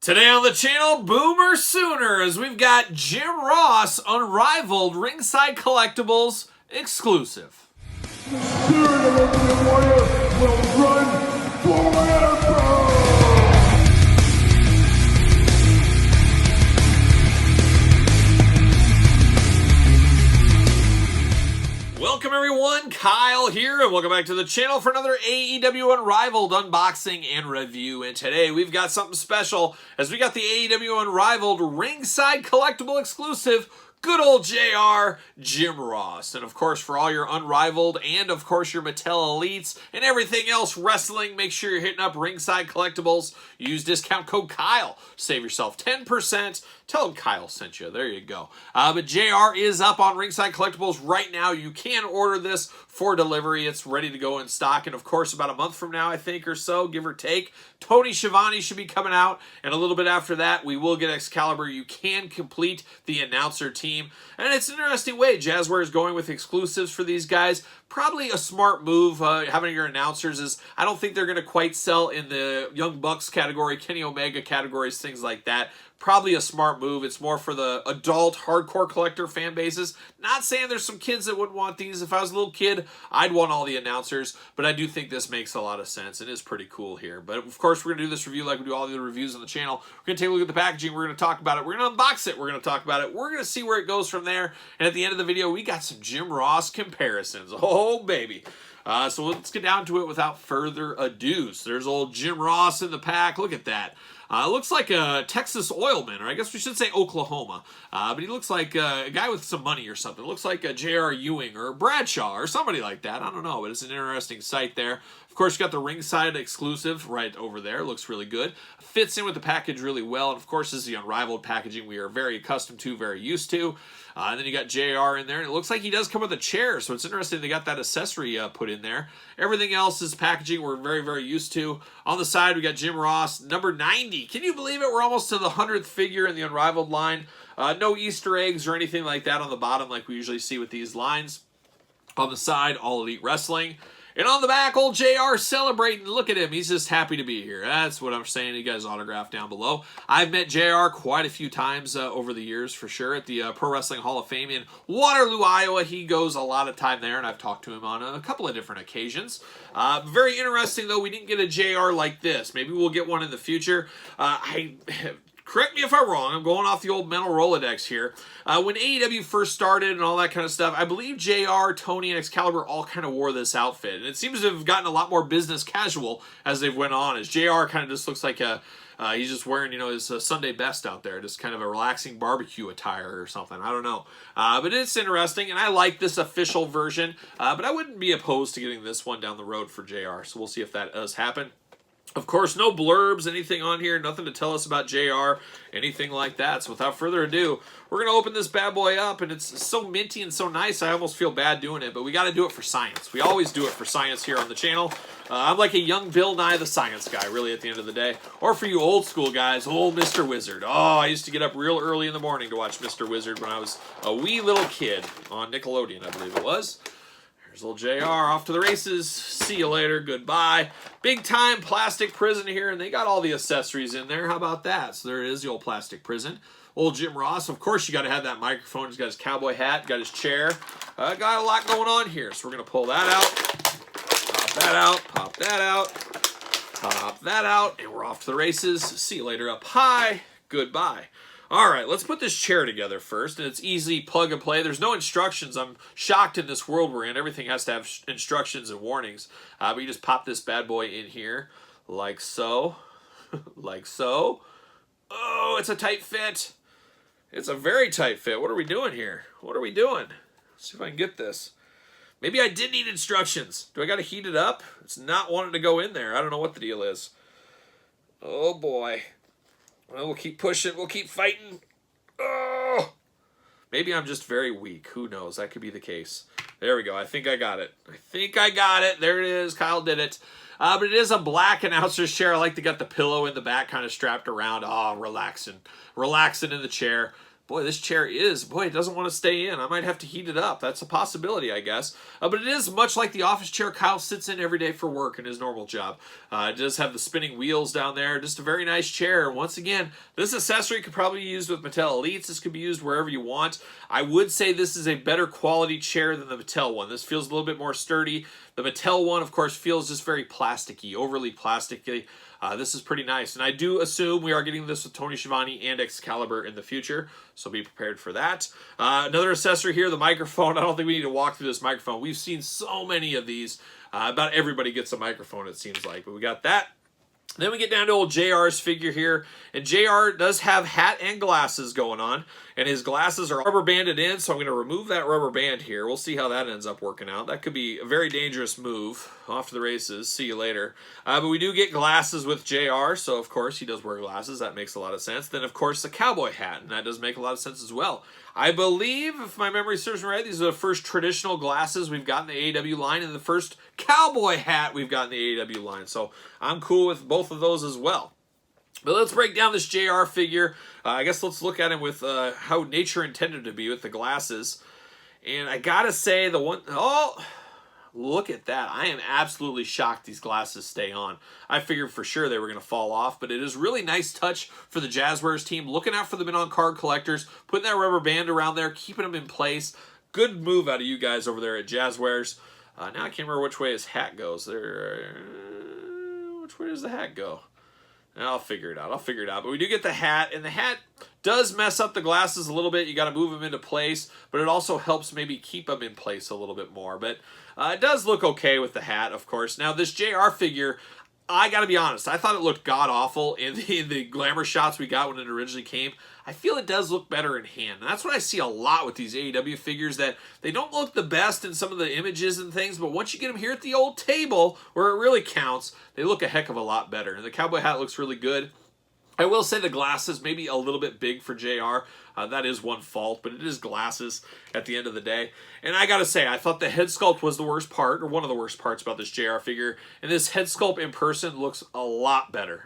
Today on the channel, Boomer Sooner, as we've got Jim Ross Unrivaled Ringside Collectibles exclusive. The spirit of Ultimate Warrior will run forever! Welcome everyone, Kyle here, and welcome back to the channel for another AEW Unrivaled unboxing and review. And today we've got something special, as we got the AEW Unrivaled Ringside Collectible exclusive, good old JR, Jim Ross. And of course, for all your Unrivaled and of course your Mattel Elites and everything else wrestling, make sure you're hitting up Ringside Collectibles. Use discount code Kyle. Save yourself 10%. Tell them Kyle sent you. There you go. But JR is up on Ringside Collectibles right now. You can order this for delivery. It's ready to go in stock. And of course, about a month from now, I think, or so, give or take, Tony Schiavone should be coming out. And a little bit after that, we will get Excalibur. You can complete the announcer team. And it's an interesting way Jazzware is going with exclusives for these guys. Probably a smart move, having your announcers is, I don't think they're going to quite sell in the Young Bucks category, Kenny Omega categories, things like that. Probably a smart move. It's more for the adult, hardcore collector fan bases. Not saying there's some kids that wouldn't want these. If I was a little kid, I'd want all the announcers. But I do think this makes a lot of sense. It is pretty cool here. But of course, we're going to do this review like we do all the other reviews on the channel. We're going to take a look at the packaging. We're going to talk about it. We're going to unbox it. We're going to talk about it. We're going to see where it goes from there. And at the end of the video, we got some Jim Ross comparisons. Oh, baby. So let's get down to it without further ado. So there's old Jim Ross in the pack. Look at that. Looks like a Texas oilman, or I guess we should say Oklahoma. But he looks like a guy with some money or something. Looks like a J.R. Ewing or Bradshaw or somebody like that. I don't know, but it's an interesting sight there. Of course, you got the ringside exclusive right over there. Looks really good. Fits in with the package really well. And of course, this is the Unrivaled packaging we are very accustomed to, very used to. And then you got JR in there, and it looks like he does come with a chair, so it's interesting they got that accessory put in there. Everything else is packaging we're very, very used to. On the side, we got Jim Ross, number 90. Can you believe it? We're almost to the 100th figure in the Unrivaled line. No Easter eggs or anything like that on the bottom like we usually see with these lines. On the side, All Elite Wrestling. And on the back, old JR celebrating. Look at him. He's just happy to be here. That's what I'm saying. You guys autograph down below. I've met JR quite a few times over the years, for sure, at the Pro Wrestling Hall of Fame in Waterloo, Iowa. He goes a lot of time there, and I've talked to him on a couple of different occasions. Very interesting, though. We didn't get a JR like this. Maybe we'll get one in the future. Correct me if I'm wrong, I'm going off the old mental Rolodex here. When AEW first started and all that kind of stuff, I believe JR, Tony, and Excalibur all kind of wore this outfit. And it seems to have gotten a lot more business casual as they've went on. As JR kind of just looks like he's just wearing, his Sunday best out there. Just kind of a relaxing barbecue attire or something. I don't know. But it's interesting, and I like this official version. But I wouldn't be opposed to getting this one down the road for JR. So we'll see if that does happen. Of course, no blurbs, anything on here, nothing to tell us about JR, anything like that. So without further ado, we're going to open this bad boy up, and it's so minty and so nice, I almost feel bad doing it, but we got to do it for science. We always do it for science here on the channel. I'm like a young Bill Nye the Science Guy, really, at the end of the day. Or for you old school guys, old Mr. Wizard. Oh, I used to get up real early in the morning to watch Mr. Wizard when I was a wee little kid on Nickelodeon, I believe it was. There's old JR off to the races. See you later. Goodbye. Big time plastic prison here, and they got all the accessories in there. How about that? So there it is, the old plastic prison. Old Jim Ross. Of course, you got to have that microphone. He's got his cowboy hat, got his chair. Got a lot going on here. So we're going to pull that out, pop that out, pop that out, pop that out, and we're off to the races. See you later up high. Goodbye. All right, let's put this chair together first, and it's easy plug and play. There's no instructions. I'm shocked in this world we're in. Everything has to have instructions and warnings. But you just pop this bad boy in here, like so, like so. Oh, it's a tight fit. It's a very tight fit. What are we doing here? What are we doing? Let's see if I can get this. Maybe I did need instructions. Do I got to heat it up? It's not wanting to go in there. I don't know what the deal is. Oh, boy. Well, we'll keep pushing. We'll keep fighting. Oh! Maybe I'm just very weak. Who knows? That could be the case. There we go. I think I got it. I think I got it. There it is. Kyle did it. But it is a black announcer's chair. I like to get the pillow in the back kind of strapped around. Oh, relaxing. Relaxing in the chair. Boy, this chair it doesn't want to stay in. I might have to heat it up. That's a possibility, I guess. But it is much like the office chair Kyle sits in every day for work in his normal job. It does have the spinning wheels down there. Just a very nice chair. Once again, this accessory could probably be used with Mattel Elites. This could be used wherever you want. I would say this is a better quality chair than the Mattel one. This feels a little bit more sturdy. The Mattel one, of course, feels just very plasticky, overly plasticky. This is pretty nice, and I do assume we are getting this with Tony Schiavone and Excalibur in the future, so be prepared for that. Another accessory here, the microphone. I don't think we need to walk through this microphone. We've seen so many of these. About everybody gets a microphone, it seems like, but we got that. Then we get down to old JR's figure here, and JR does have hat and glasses going on, and his glasses are rubber banded in, so I'm going to remove that rubber band here. We'll see how that ends up working out. That could be a very dangerous move. Off to the races. See you later. But we do get glasses with JR, so of course he does wear glasses. That makes a lot of sense. Then of course the cowboy hat, and that does make a lot of sense as well. I believe, if my memory serves me right, these are the first traditional glasses we've got in the AEW line, and the first cowboy hat we've got in the AEW line. So I'm cool with both of those as well. But let's break down this JR figure. I guess let's look at him with how nature intended to be with the glasses. And I gotta say, look at that. I am absolutely shocked these glasses stay on. I figured for sure they were going to fall off, but it is really nice touch for the Jazzwares team. Looking out for the men on card collectors, putting that rubber band around there, keeping them in place. Good move out of you guys over there at Jazzwares. Now I can't remember which way his hat goes. Which way does the hat go? I'll figure it out. But we do get the hat, and the hat does mess up the glasses a little bit. You got to move them into place, but it also helps maybe keep them in place a little bit more. But it does look okay with the hat, of course. Now, this JR figure, I got to be honest, I thought it looked god-awful in the glamour shots we got when it originally came. I feel it does look better in hand. And that's what I see a lot with these AEW figures, that they don't look the best in some of the images and things, but once you get them here at the old table, where it really counts, they look a heck of a lot better. And the cowboy hat looks really good. I will say the glasses maybe a little bit big for JR. That is one fault, but it is glasses at the end of the day. And I gotta say, I thought the head sculpt was the worst part, or one of the worst parts about this JR figure. And this head sculpt in person looks a lot better.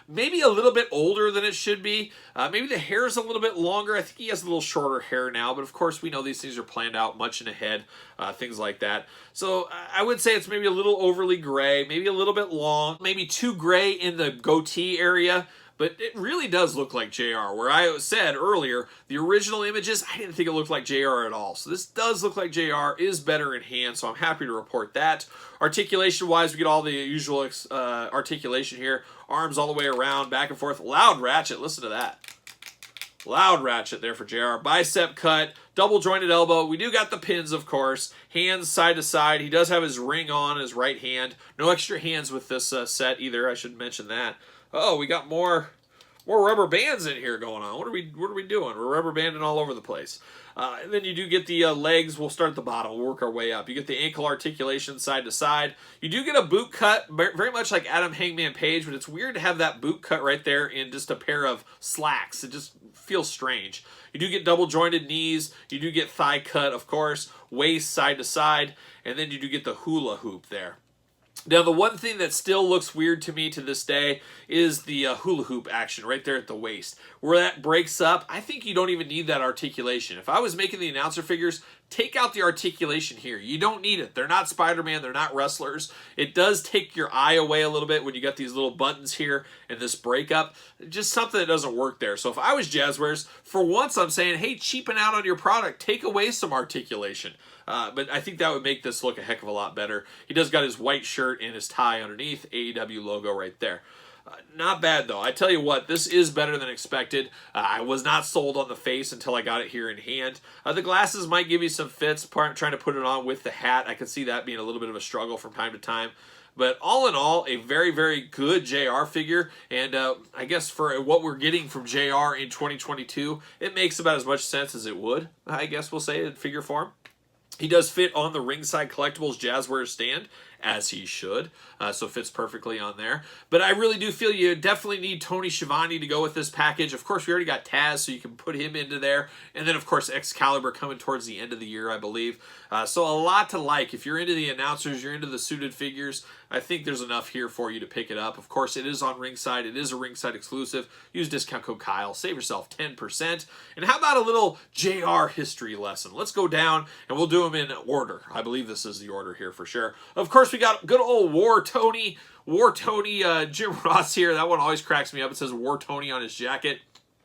Maybe a little bit older than it should be. Maybe the hair is a little bit longer. I think he has a little shorter hair now, but of course we know these things are planned out much in ahead, things like that. So I would say it's maybe a little overly gray, maybe a little bit long, maybe too gray in the goatee area. But it really does look like JR, where I said earlier, the original images, I didn't think it looked like JR at all. So this does look like JR, is better in hand, so I'm happy to report that. Articulation-wise, we get all the usual articulation here. Arms all the way around, back and forth. Loud ratchet, listen to that. Loud ratchet there for JR. Bicep cut, double jointed elbow. We do got the pins, of course. Hands side to side. He does have his ring on his right hand. No extra hands with this set either, I should mention that. Oh, we got more rubber bands in here going on. What are we doing? We're rubber banding all over the place. And then you do get the legs. We'll start at the bottom. We'll work our way up. You get the ankle articulation side to side. You do get a boot cut, very much like Adam Hangman Page, but it's weird to have that boot cut right there in just a pair of slacks. It just feels strange. You do get double jointed knees. You do get thigh cut, of course, waist side to side, and then you do get the hula hoop there. Now, the one thing that still looks weird to me to this day is the hula hoop action right there at the waist. Where that breaks up, I think you don't even need that articulation. If I was making the announcer figures, take out the articulation here. You don't need it. They're not Spider-Man. They're not wrestlers. It does take your eye away a little bit when you got these little buttons here and this breakup. Just something that doesn't work there. So if I was Jazzwares, for once I'm saying, hey, cheapen out on your product. Take away some articulation. But I think that would make this look a heck of a lot better. He does got his white shirt and his tie underneath. AEW logo right there. Not bad, though. I tell you what, this is better than expected. I was not sold on the face until I got it here in hand. The glasses might give you some fits, trying to put it on with the hat. I could see that being a little bit of a struggle from time to time. But all in all, a very, very good JR figure. And I guess for what we're getting from JR in 2022, it makes about as much sense as it would, I guess we'll say, in figure form. He does fit on the Ringside Collectibles Jazzwares stand, as he should. So fits perfectly on there. But I really do feel you definitely need Tony Schiavone to go with this package. Of course, we already got Taz, so you can put him into there. And then, of course, Excalibur coming towards the end of the year, I believe. So a lot to like. If you're into the announcers, you're into the suited figures, I think there's enough here for you to pick it up. Of course, it is on Ringside. It is a Ringside exclusive. Use discount code Kyle. Save yourself 10%. And how about a little JR history lesson? Let's go down, and we'll do them in order. I believe this is the order here for sure. Of course, we got good old War Tony Jim Ross here. That one always cracks me up. It says War Tony on his jacket.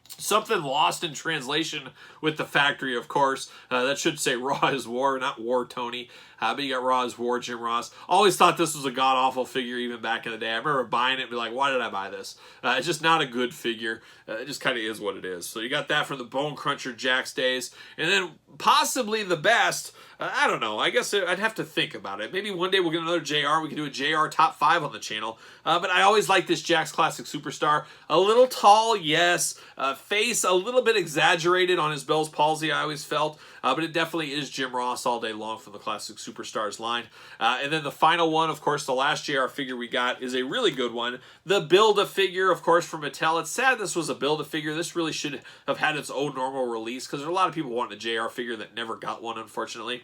Something lost in translation with the factory, of course. That should say Raw is War, not War Tony. But you got Raw is War, Jim Ross. Always thought this was a god-awful figure even back in the day. I remember buying it and be like, why did I buy this? It's just not a good figure. It just kind of is what it is. So you got that from the Bone Cruncher Jax days. And then possibly the best, I don't know. I guess I'd have to think about it. Maybe one day we'll get another JR. We can do a JR top 5 on the channel. But I always like this Jax Classic Superstar. A little tall, yes. Face a little bit exaggerated on his Bell's palsy, I always felt. But it definitely is Jim Ross all day long from the Classic Superstars line. And then the final one, of course, the last JR figure we got is a really good one. The Build-A-Figure, of course, from Mattel. It's sad this was a Build-A-Figure. This really should have had its own normal release because there are a lot of people wanting a JR figure that never got one, unfortunately.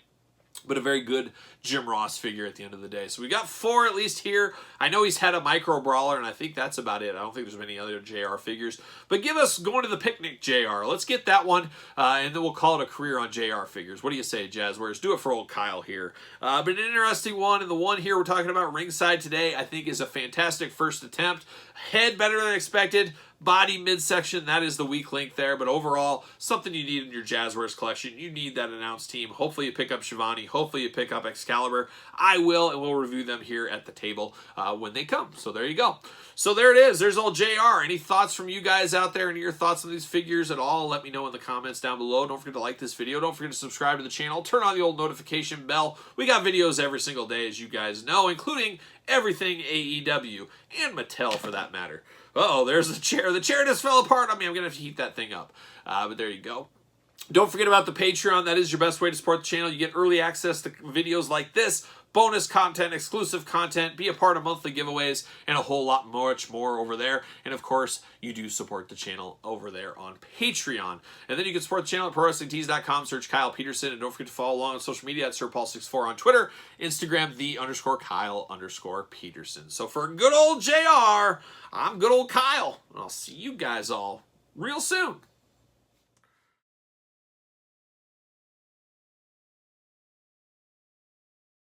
But a very good Jim Ross figure at the end of the day. So we got 4 at least here. I know he's had a Micro Brawler, and I think that's about it. I don't think there's many other JR figures. But give us Going to the Picnic JR. Let's get that one, and then we'll call it a career on JR figures. What do you say, Jazzwares? Do it for old Kyle here. But an interesting one, and the one here we're talking about ringside today, I think is a fantastic first attempt. Head better than expected. Body midsection, that is the weak link there. But overall, something you need in your Jazzwares collection. You need that announced team. Hopefully you pick up Schiavone. Hopefully you pick up Excalibur. I will, and we'll review them here at the table when they come. So there you go. So there it is. There's old JR. Any thoughts from you guys out there? Any of your thoughts on these figures at all? Let me know in the comments down below. Don't forget to like this video. Don't forget to subscribe to the channel. Turn on the old notification bell. We got videos every single day, as you guys know, including everything AEW and Mattel for that matter. Uh-oh, there's the chair. The chair just fell apart on me. I'm going to have to heat that thing up. But there you go. Don't forget about the Patreon. That is your best way to support the channel. You get early access to videos like this, bonus content, exclusive content, be a part of monthly giveaways, and a whole lot much more over there. And of course, you do support the channel over there on Patreon. And then you can support the channel at ProWrestlingTees.com, search Kyle Peterson, and don't forget to follow along on social media at SirPaul64 on Twitter, Instagram, _Kyle_Peterson. So for good old JR, I'm good old Kyle, and I'll see you guys all real soon.